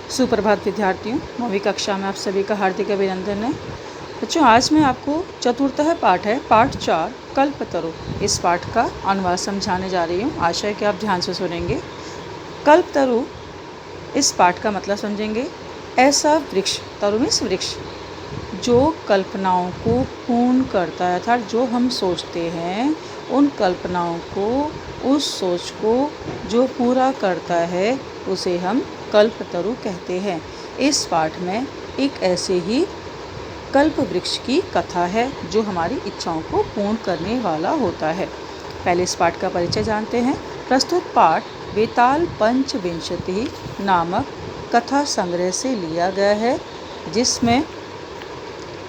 सुप्रभात विद्यार्थियों, 9वीं कक्षा में आप सभी का हार्दिक अभिनंदन है। बच्चों, आज मैं आपको चतुर्थः पाठ है पाठ 4 कल्पतरु, इस पाठ का अनुवाद समझाने जा रही हूँ। आशा है कि आप ध्यान से सुनेंगे। कल्पतरु, इस पाठ का मतलब समझेंगे। ऐसा वृक्ष, तरु मीन्स वृक्ष, जो कल्पनाओं को पूर्ण करता है, अर्थात जो हम सोचते हैं उन कल्पनाओं को, उस सोच को जो पूरा करता है उसे हम कल्पतरु कहते हैं। इस पाठ में एक ऐसे ही कल्प वृक्ष की कथा है जो हमारी इच्छाओं को पूर्ण करने वाला होता है। पहले इस पाठ का परिचय जानते हैं। प्रस्तुत पाठ वेताल पंचविंशति नामक कथा संग्रह से लिया गया है, जिसमें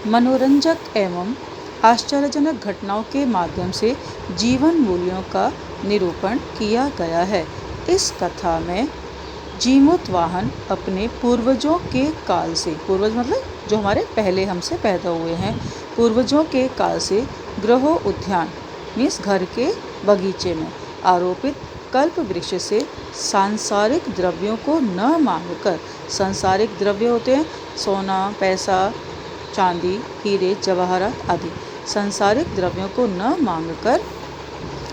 मनोरंजक एवं आश्चर्यजनक घटनाओं के माध्यम से जीवन मूल्यों का निरूपण किया गया है। इस कथा में जीमूत वाहन अपने पूर्वजों के काल से, पूर्वज मतलब जो हमारे पहले हमसे पैदा हुए हैं, पूर्वजों के काल से गृह उद्यान मीन्स घर के बगीचे में आरोपित कल्प वृक्ष से सांसारिक द्रव्यों को न मांगकर, सांसारिक द्रव्य होते हैं सोना, पैसा, चांदी, हीरे, जवाहरात आदि, सांसारिक द्रव्यों को न मांगकर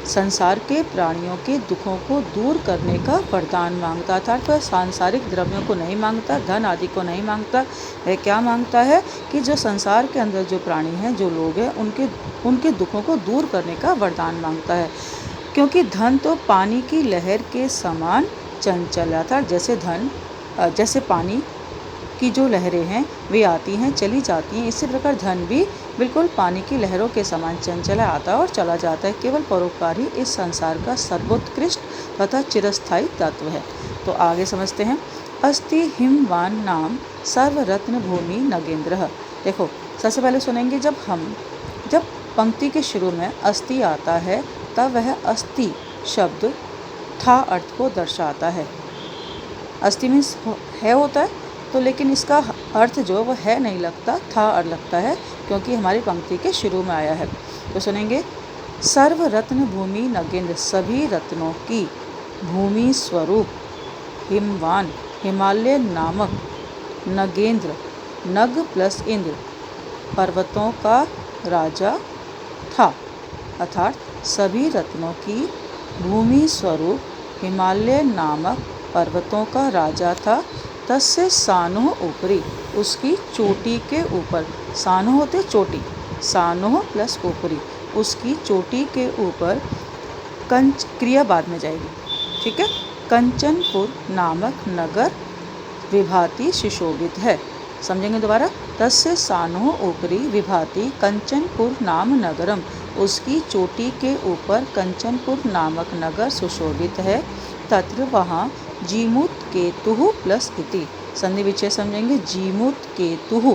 संसार के प्राणियों के दुखों को दूर करने का वरदान मांगता था। वह सांसारिक द्रव्यों को नहीं मांगता, धन आदि को नहीं मांगता। वह क्या मांगता है कि जो संसार के अंदर जो प्राणी हैं, जो लोग हैं, उनके दुखों को दूर करने का वरदान मांगता है। क्योंकि धन तो पानी की लहर के समान चंचल था। जैसे पानी की जो लहरें हैं वे आती हैं चली जाती हैं, इसी प्रकार धन भी बिल्कुल पानी की लहरों के समान चंचल आता है और चला जाता है। केवल परोपकार ही इस संसार का सर्वोत्कृष्ट तथा चिरस्थायी तत्व है। तो आगे समझते हैं। अस्ति हिमवान नाम सर्वरत्न भूमि नगेंद्र। देखो, सबसे पहले सुनेंगे, जब पंक्ति के शुरू में अस्ति आता है तब वह अस्ति शब्द था अर्थ को दर्शाता है। अस्ति मीन्स है होता है, तो लेकिन इसका अर्थ जो वो है नहीं लगता, था अर्थ लगता है, क्योंकि हमारी पंक्ति के शुरू में आया है। तो सुनेंगे। सर्व रत्न भूमि नगेंद्र, सभी रत्नों की भूमि स्वरूप हिमवान, हिमालय नामक नगेंद्र, नग प्लस इंद्र, पर्वतों का राजा था। अर्थात सभी रत्नों की भूमि स्वरूप हिमालय नामक पर्वतों का राजा था। तस्य सानुः ऊपरी, उसकी चोटी के ऊपर, सानुः होते चोटी, सानुः प्लस ऊपरी, उसकी चोटी के ऊपर कंच, क्रिया बाद में जाएगी, ठीक है। कंचनपुर नामक नगर विभाति सुशोभित है। समझेंगे दोबारा। तस्य सानुः ऊपरी विभाति कंचनपुर नाम नगरम, उसकी चोटी के ऊपर कंचनपुर नामक नगर सुशोभित है। तत्र वहाँ जीमूत केतुः प्लस इति, संधि विच्छेद समझेंगे। जीमूत केतुः,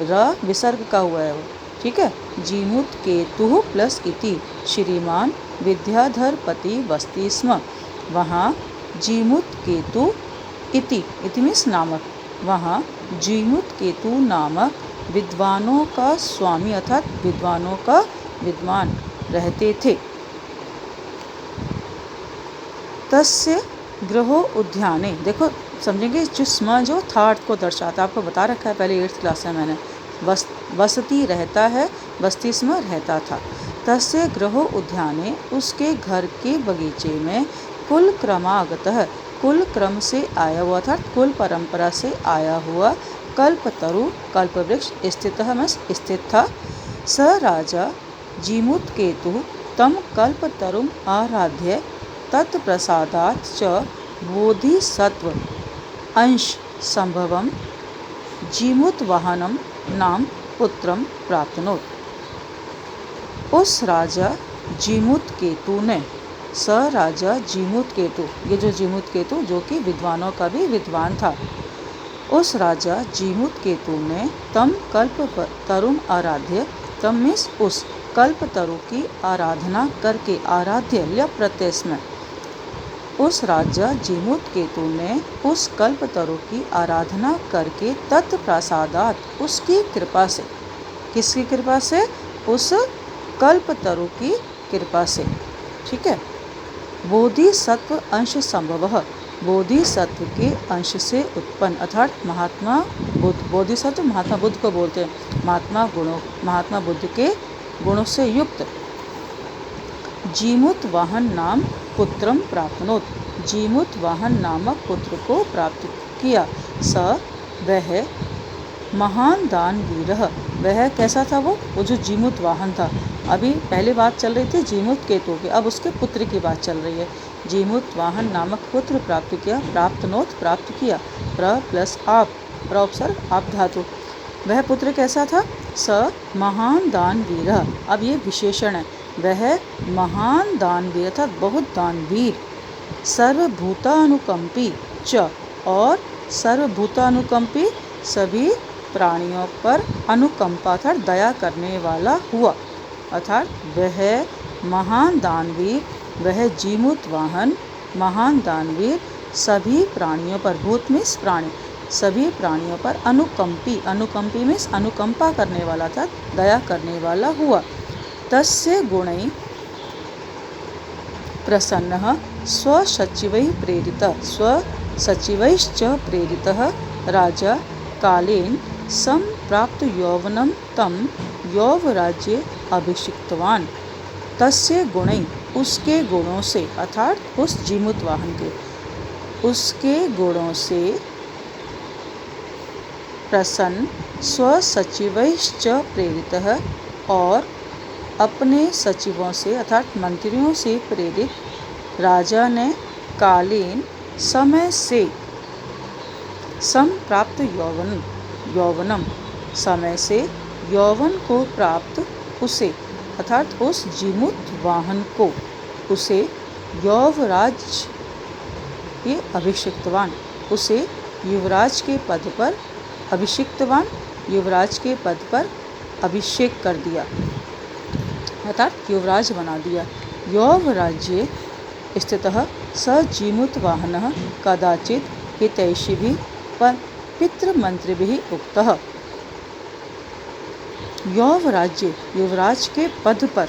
र विसर्ग का हुआ है वो, ठीक है। जीमूत केतुः प्लस इति श्रीमान विद्याधरपति वसति स्म। वहाँ जीमूत केतु इति मीन्स नामक, वहाँ जीमूत केतु नामक विद्वानों का स्वामी अर्थात विद्वानों का विद्वान रहते थे। तस्य गृहो उद्याने, देखो समझेंगे, जो स्म जो था अर्थ को दर्शाता, आपको बता रखा है पहले 8th क्लास में मैंने। वसती रहता है, वसती स्म रहता था। तस्य गृहो उद्याने, उसके घर के बगीचे में कुल क्रमागतः, कुल क्रम से आया हुआ था, कुल परंपरा से आया हुआ कल्पतरु, कल्पवृक्ष स्थित था। स राजा जीमूत केतु तम कल्पतरुम आराध्य तत्प्रसादात् च बोधिसत्व अंश संभवम जीमूत वाहनम नाम पुत्रम प्राप्तनोत। उस राजा जीमूत केतु ने, स राजा जीमूत केतु, ये जो जीमूत केतु जो कि विद्वानों का भी विद्वान था, उस राजा जीमूत केतु ने तम कल्पतरुम आराध्य, तम मीन्स उस कल्पतरु की आराधना करके, आराध्य ल्य प्रत्यय में, उस राजा जीमूत केतु ने उस कल्पतरु की आराधना करके तत्प्रसादात, उसकी कृपा से, किसकी कृपा से, उस कल्पतरु की कृपा से, ठीक है। बोधिसत्व अंश संभव, बोधिसत्व के अंश से उत्पन्न, अर्थात महात्मा बुद्ध, बोधिसत्व महात्मा बुद्ध को बोलते हैं, महात्मा बुद्ध के गुणों से युक्त जीमूतवाहन नाम पुत्रम प्राप्नोत, जीमूतवाहन नामक पुत्र को प्राप्त किया। स वह महान दानवीर, वह कैसा था वो जो जीमूतवाहन था। अभी पहले बात चल रही थी जीमूत केतु की, अब उसके पुत्र की बात चल रही है। जीमूतवाहन नामक पुत्र प्राप्त किया, प्राप्तनोत प्राप्त किया, प्र प्लस आप, प्रउपसर्ग आप धातु। वह पुत्र कैसा था? स महान दानवीर, अब ये विशेषण है, वह महान दानवीर अर्थात बहुत दानवीर, सर्वभूतानुकंपी च, और सर्वभूतानुकंपी सभी प्राणियों पर अनुकंपा अर्थात दया करने वाला हुआ। अर्थात वह महान दानवीर, वह जीमूतवाहन महान दानवीर सभी प्राणियों पर, भूत मीन्स प्राणी, सभी प्राणियों पर अनुकंपी मीन्स अनुकंपा करने वाला था, दया करने वाला हुआ। तस्य गुणैः प्रसन्नः स्वसचिवैः प्रेरितः राजा कालेन संप्राप्त यौवनं तं यौवराज्ये अभिषिक्तवान्। तस्य गुणैः उसके गुणों से, अर्थात उस जीमूतवाहन के, उसके गुणों से प्रसन्न स्वसचिवैश्च प्रेरितः, और अपने सचिवों से अर्थात मंत्रियों से प्रेरित राजा ने कालीन समय से संप्राप्त यौवनम समय से यौवन को प्राप्त उसे, अर्थात उस जीमूतवाहन को, उसे यौवराज ये अभिषिक्तवान, उसे युवराज के पद पर अभिषिक्तवान, युवराज के पद पर अभिषेक कर दिया, अर्थात युवराज बना दिया। यौवराज्ये स्थितः स जीमूतवाहनः कदाचित् हितैषिभिः पितृमंत्रिभिः उक्तः। यौवराज्य युवराज के पद पर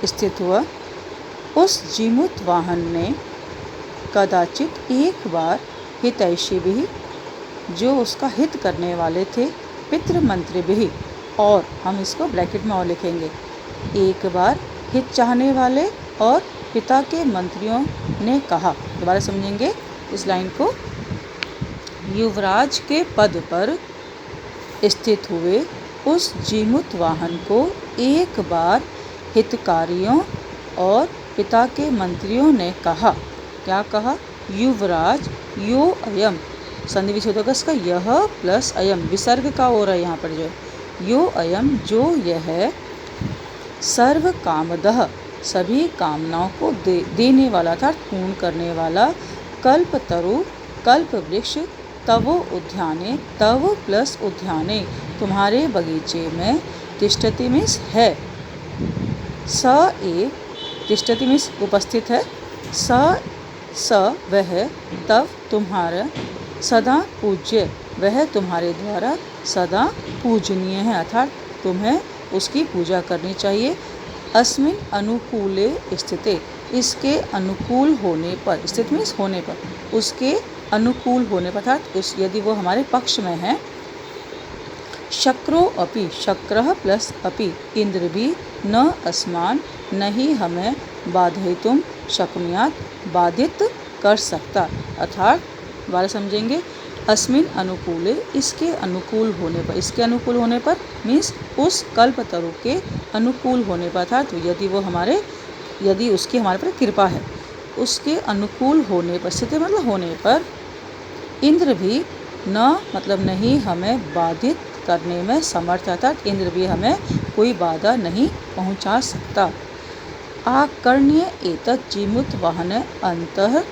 स्थित हुआ उस जीमूतवाहन ने कदाचित एक बार हितैषिभिः जो उसका हित करने वाले थे, पितृमंत्रिभिः, और हम इसको ब्रैकेट में और लिखेंगे, एक बार हित चाहने वाले और पिता के मंत्रियों ने कहा। दोबारा समझेंगे इस लाइन को। युवराज के पद पर स्थित हुए उस जीमूतवाहन को एक बार हितकारियों और पिता के मंत्रियों ने कहा। क्या कहा? युवराज यो अयम, संधि विच्छेदक का यह प्लस अयम, विसर्ग का और है यहाँ पर जो यो अयम, जो यह सर्व कामदः सभी कामनाओं को देने वाला था, पूर्ण करने वाला, कल्पतरु कल्प वृक्ष, तवो उद्याने, तव प्लस उद्याने तुम्हारे बगीचे में, तिष्ठति मीन्स है, स ए तिष्ठति मीन्स उपस्थित है, स वह, तव तुम्हारा, सदा पूज्य वह तुम्हारे द्वारा सदा पूजनीय है, अर्थात तुम्हें उसकी पूजा करनी चाहिए। अस्मिन् अनुकूले स्थिते, इसके अनुकूल होने पर, स्थित मीन्स होने पर, उसके अनुकूल होने पर, अर्थात उस यदि वो हमारे पक्ष में है। शक्रो अपि, शक्रः प्लस अपि, इंद्र भी, न अस्मान् नहीं हमें, बाधयितुं शक्नुयात् बाधित कर सकता, अर्थात दोबारा समझेंगे, अस्मिन् अनुकूले इसके अनुकूल होने पर, इसके अनुकूल होने पर मीन्स उस कल्पतरु के अनुकूल होने पर, अर्थात यदि वो हमारे, यदि उसकी हमारे पर कृपा है, उसके अनुकूल होने पर, स्थिति मतलब होने पर, इंद्र भी, न मतलब नहीं हमें बाधित करने में समर्थ, अर्थात इंद्र भी हमें कोई बाधा नहीं पहुंचा सकता। आकर्ण्य एतत् जीमूतवाहन अंतः